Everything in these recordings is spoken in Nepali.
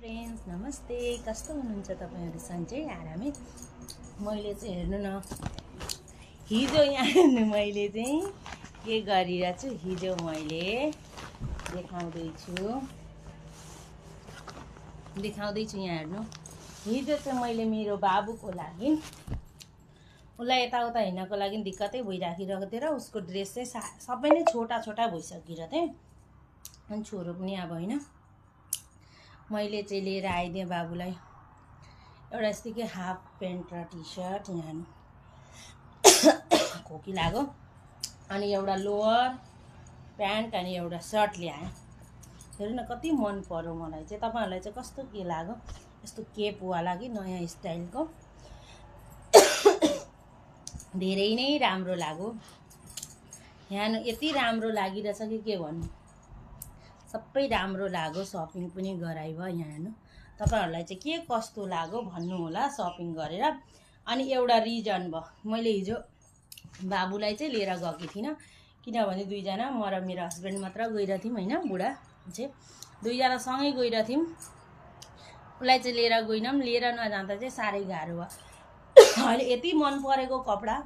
फ्रेन्ड्स नमस्ते, कस्तो हुनुहुन्छ तपाईहरु? सन्चै आरामै। मैले चाहिँ हेर्नु न, हिजो यहाँ मैले चाहिँ के गरिरहेको छु, हिजो मैले देखाउँदैछु यहाँ हेर्नु। हिजो चाहिँ मैले मेरो बाबुको लागि उसलाई यताउता हिँड्नको लागि दिक्कतै भइराखिरहेको थियो र उसको ड्रेस चाहिँ सबै नै छोटा छोटा भइसकिरहेको थियो। अनि छोरो पनि अब होइन, मैले चाहिँ लिएर आइदिएँ बाबुलाई एउटा यस्तै हाफ प्यान्ट र टी सर्ट। यहाँ खोकी लाग्यो अनि एउटा लोअर प्यान्ट अनि एउटा सर्ट ल्याएँ। हेर्नु न कति मन पर्यो मलाई चाहिँ। तपाईहरुलाई चाहिँ कस्तो के लाग्यो? यस्तो केपवाला कि नयाँ स्टाइलको धेरै नै राम्रो लाग्यो। यहाँ यति राम्रो लागिरहेछ कि के भन्नु, सबै राम्रो लाग्यो। सपिङ पनि गराइयो। यहाँ हेर्नु, तपाईहरुलाई चाहिँ के कस्तो लाग्यो भन्नु होला सपिङ गरेर। अनि एउटा रिजन भयो, मैले हिजो बाबुलाई चाहिँ लिएर गएकी थिइनँ किनभने दुईजना म र मेरो हस्बेन्ड मात्र गइरहेको थियौँ होइन। बुढा चाहिँ दुईजना सँगै गइरहेको थियौँ। उसलाई चाहिँ लिएर गइनौँ, लिएर नजाँदा चाहिँ साह्रै गाह्रो भयो। अहिले यति मन परेको कपडा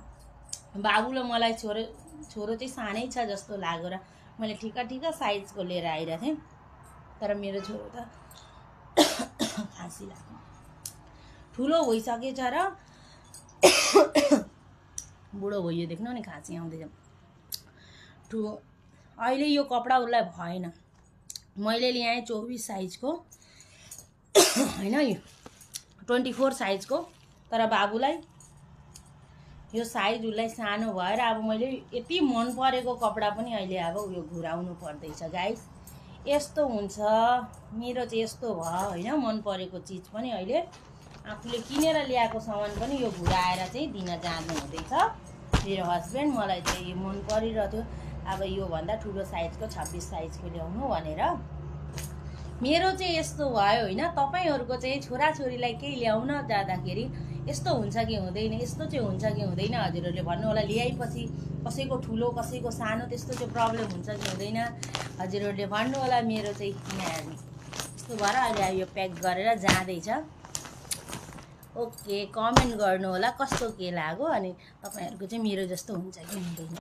बाबु र मलाई छोरो चाहिँ सानै छ जस्तो लाग्यो र मैले ठिका साइजको लिएर आइरहेको थिएँ। तर मेरो छोरो त खाँसी लाग्यो, ठुलो भइसकेछ र बुढो भयो। देख्नु नि खाँसी आउँदैछ। अहिले यो कपडा उसलाई भएन। मैले ल्याएँ 24 साइजको होइन, यो 24 साइजको। तर बाबुलाई यो साइज उसलाई सानो भएर अब मैले यति मन परेको कपडा पनि अहिले अब उयो घुराउनु पर्दैछ गाइस। यस्तो हुन्छ मेरो चाहिँ, यस्तो भयो होइन। मन परेको चिज पनि अहिले आफूले किनेर ल्याएको सामान पनि यो घुराएर चाहिँ दिन जानु हुँदैछ मेरो हस्बेन्ड। मलाई चाहिँ मन परिरहेको थियो अब यो भन्दा ठुलो साइजको 26 साइजको ल्याउनु भनेर। मेरो चाहिँ यस्तो भयो होइन। तपाईहरुको चाहिँ छोराछोरीलाई केही ल्याउन जाँदाखेरि यस्तो हुन्छ कि हुँदैन, यस्तो चाहिँ हुन्छ कि हुँदैन, हजुरहरूले भन्नु होला। ल्याएपछि कसैको ठुलो कसैको सानो त्यस्तो चाहिँ प्रब्लम हुन्छ कि हुँदैन, हजुरहरूले भन्नु होला। मेरो चाहिँ यहाँ हेर्नु यस्तो भएर अहिले यो प्याक गरेर जाँदैछ। ओके, कमेन्ट गर्नु होला कस्तो के लाग्यो अनि तपाईहरुको चाहिँ मेरो जस्तो हुन्छ कि हुँदैन।